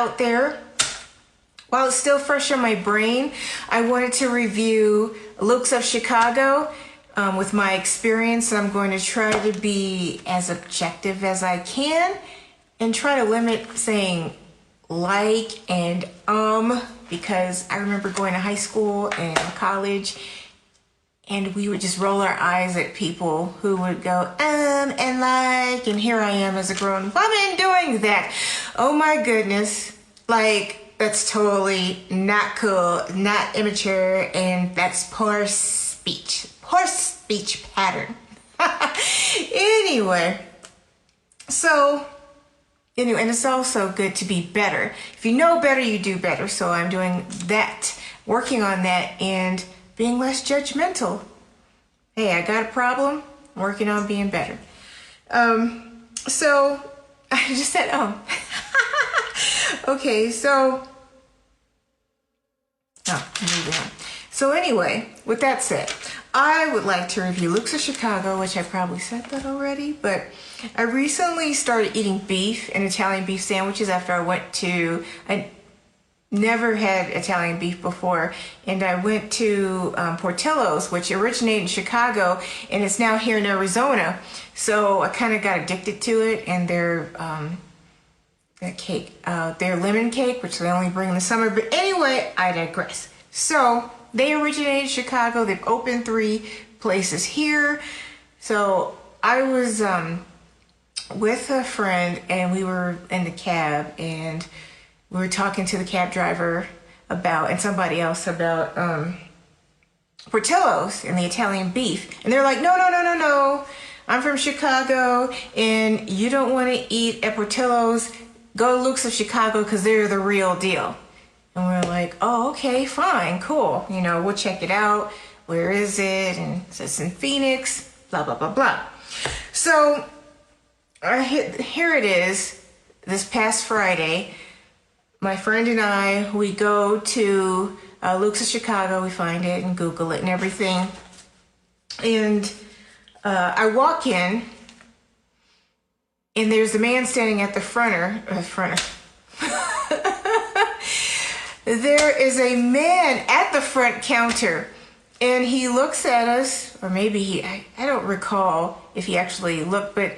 out there, while it's still fresh on my brain, I wanted to review Looks of Chicago with my experience. I'm going to try to be as objective as I can and try to limit saying like and because I remember going to high school and college and we would just roll our eyes at people who would go and like, and here I am as a grown woman doing that. Oh my goodness, like, that's totally not cool, not immature, and that's poor speech pattern. Anyway, and it's also good to be better. If you know better, you do better. So I'm doing that, working on that, and being less judgmental. Hey, I got a problem, I'm working on being better. So I just said, okay, so, moving on. So anyway, with that said, I would like to review Looks of Chicago, which I probably said that already, but I recently started eating beef and Italian beef sandwiches after I never had Italian beef before, and I went to Portillo's, which originated in Chicago, and it's now here in Arizona. So I kind of got addicted to it, and their lemon cake, which they only bring in the summer. But anyway, I digress. So they originated in Chicago. They've opened 3 places here. So I was with a friend, and we were in the cab, and we were talking to the cab driver and somebody else about Portillo's and the Italian beef. And they're like, no. I'm from Chicago, and you don't want to eat at Portillo's. Go to Looks of Chicago because they're the real deal. And we're like, oh, okay, fine, cool. We'll check it out. Where is it? And it says in Phoenix, blah, blah, blah, blah. So here it is, this past Friday. My friend and I, we go to Looks of Chicago. We find it and Google it and everything. And I walk in, and there's a man standing at the front. There is a man at the front counter, and he looks at us, or maybe I don't recall if he actually looked, but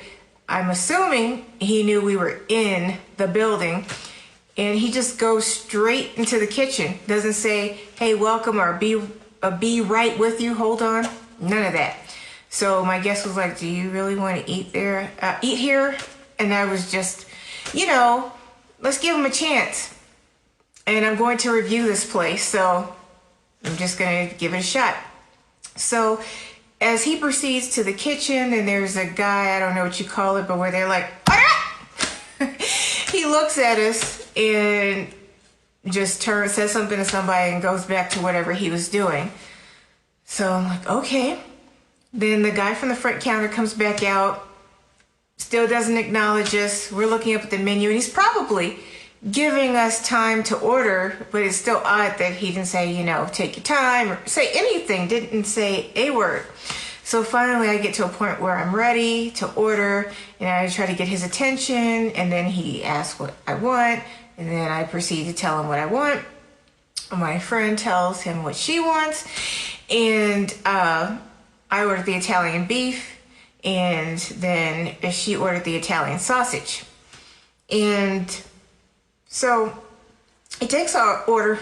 I'm assuming he knew we were in the building. And he just goes straight into the kitchen. Doesn't say, hey, welcome, or be right with you, hold on. None of that. So my guest was like, do you really want to eat here? And I was just, let's give him a chance. And I'm going to review this place, so I'm just going to give it a shot. So as he proceeds to the kitchen, and there's a guy, I don't know what you call it, but where they're like, he looks at us and just says something to somebody and goes back to whatever he was doing. So I'm like, okay. Then the guy from the front counter comes back out, still doesn't acknowledge us. We're looking up at the menu, and he's probably giving us time to order, but it's still odd that he didn't say, take your time or say anything, didn't say a word. So finally I get to a point where I'm ready to order, and I try to get his attention, and then he asks what I want, and then I proceed to tell him what I want. My friend tells him what she wants, and I ordered the Italian beef, and then she ordered the Italian sausage. And so he takes our order,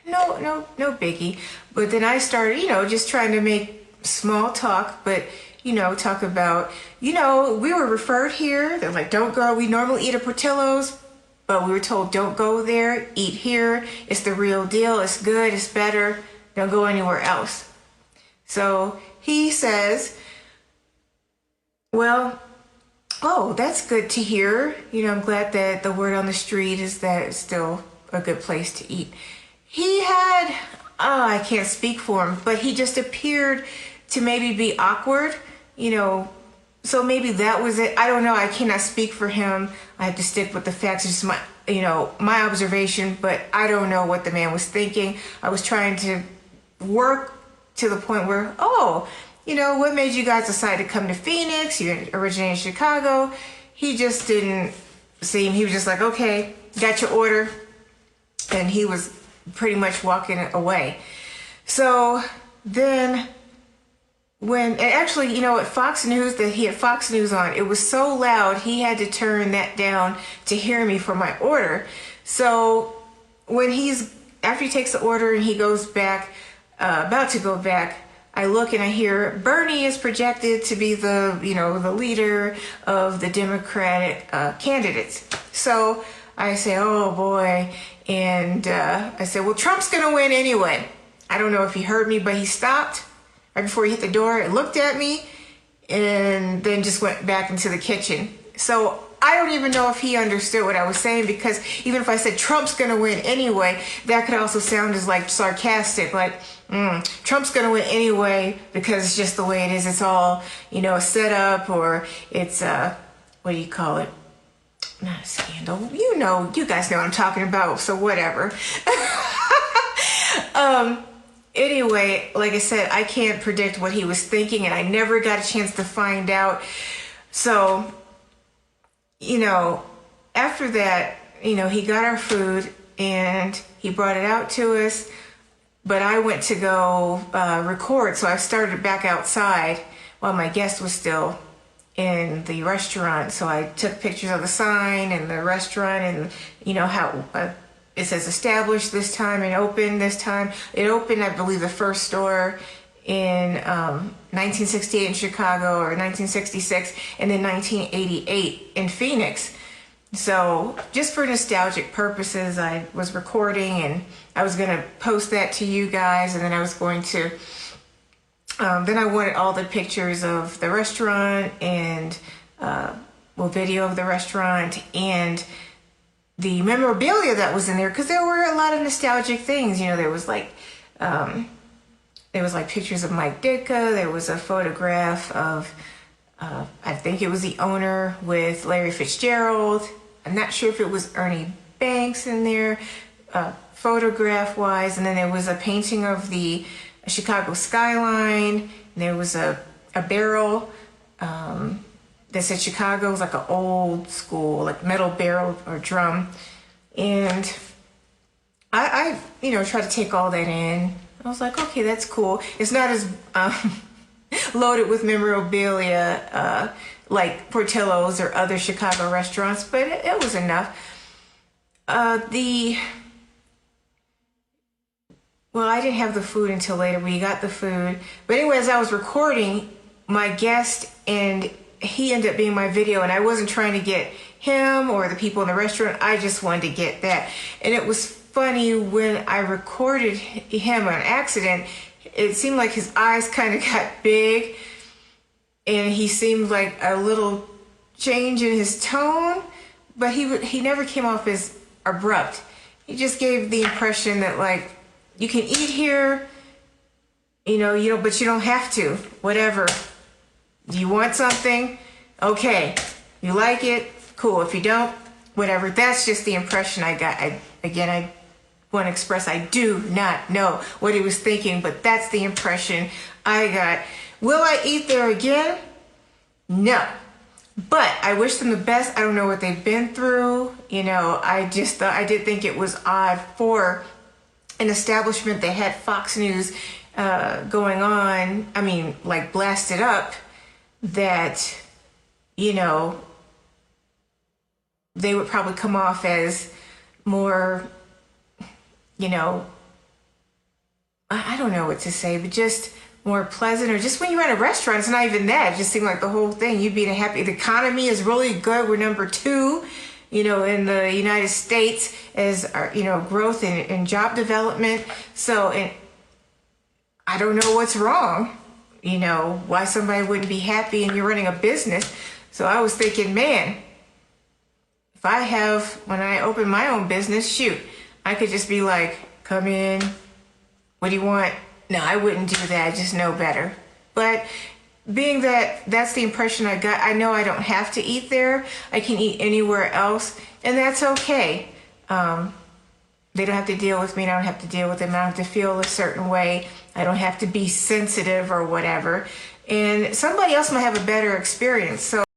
no biggie. But then I started, just trying to make small talk, but, talk about, we were referred here. They're like, don't go. We normally eat at Portillo's, but we were told, don't go there, eat here. It's the real deal. It's good. It's better. Don't go anywhere else. So he says, well, oh, that's good to hear. I'm glad that the word on the street is that it's still a good place to eat. He had, I can't speak for him, but he just appeared to maybe be awkward, so maybe that was it. I don't know. I cannot speak for him. I have to stick with the facts. It's just my observation, but I don't know what the man was thinking. I was trying to work to the point where, what made you guys decide to come to Phoenix? You originated in Chicago. He just didn't seem, he was just like, okay, got your order," and he was pretty much walking away. So then and actually, at Fox News, that he had Fox News on, it was so loud he had to turn that down to hear me for my order. So when after he takes the order and he goes back, about to go back, I look and I hear Bernie is projected to be the leader of the Democratic candidates. So I say, "Oh boy," and I said, "Well, Trump's gonna win anyway." I don't know if he heard me, but he stopped right before he hit the door and looked at me, and then just went back into the kitchen. So I don't even know if he understood what I was saying, because even if I said Trump's gonna win anyway, that could also sound as like sarcastic, like Trump's gonna win anyway because it's just the way it is. It's all a setup, or it's what do you call it? Not a scandal. You guys know what I'm talking about. So whatever. Anyway, like I said, I can't predict what he was thinking, and I never got a chance to find out. So, after that, he got our food and he brought it out to us, but I went to go record. So I started back outside while my guest was still in the restaurant. So I took pictures of the sign and the restaurant, and how it says established this time and open this time. It opened, I believe, the first store in 1968 in Chicago, or 1966, and then 1988 in Phoenix. So just for nostalgic purposes, I was recording, and I was going to post that to you guys, and then I was going to then I wanted all the pictures of the restaurant and video of the restaurant and the memorabilia that was in there, because there were a lot of nostalgic things. There was like pictures of Mike Ditka. There was a photograph of I think it was the owner with Larry Fitzgerald. I'm not sure if it was Ernie Banks in there, photograph wise. And then there was a painting of the Chicago skyline. And there was a barrel that said Chicago. It was like an old school, like metal barrel or drum. And I tried to take all that in. I was like, okay, that's cool. It's not as loaded with memorabilia like Portillo's or other Chicago restaurants, but it was enough. Well, I didn't have the food until later. We got the food. But anyway, as I was recording, my guest, and he ended up being my video, and I wasn't trying to get him or the people in the restaurant. I just wanted to get that. And it was funny, when I recorded him on accident, it seemed like his eyes kind of got big, and he seemed like a little change in his tone, but he never came off as abrupt. He just gave the impression that, like, you can eat here, but you don't have to. Whatever. You want something? Okay. You like it? Cool. If you don't, whatever. That's just the impression I got. I want to express I do not know what he was thinking, but that's the impression I got. Will I eat there again? No. But I wish them the best. I don't know what they've been through. I did think it was odd for an establishment that had Fox News going on, like blasted up, that, they would probably come off as more, I don't know what to say, but just more pleasant. Or just when you run a restaurant, it's not even that. It just seemed like the whole thing, you'd be happy. The economy is really good. We're number 2, in the United States as our, growth and job development. So, and I don't know what's wrong, why somebody wouldn't be happy, and you're running a business. So I was thinking, man, when I open my own business, shoot, I could just be like, come in, what do you want? No, I wouldn't do that. I just know better. But being that that's the impression I got, I know I don't have to eat there. I can eat anywhere else, and that's okay. They don't have to deal with me, and I don't have to deal with them. I don't have to feel a certain way. I don't have to be sensitive or whatever. And somebody else might have a better experience. So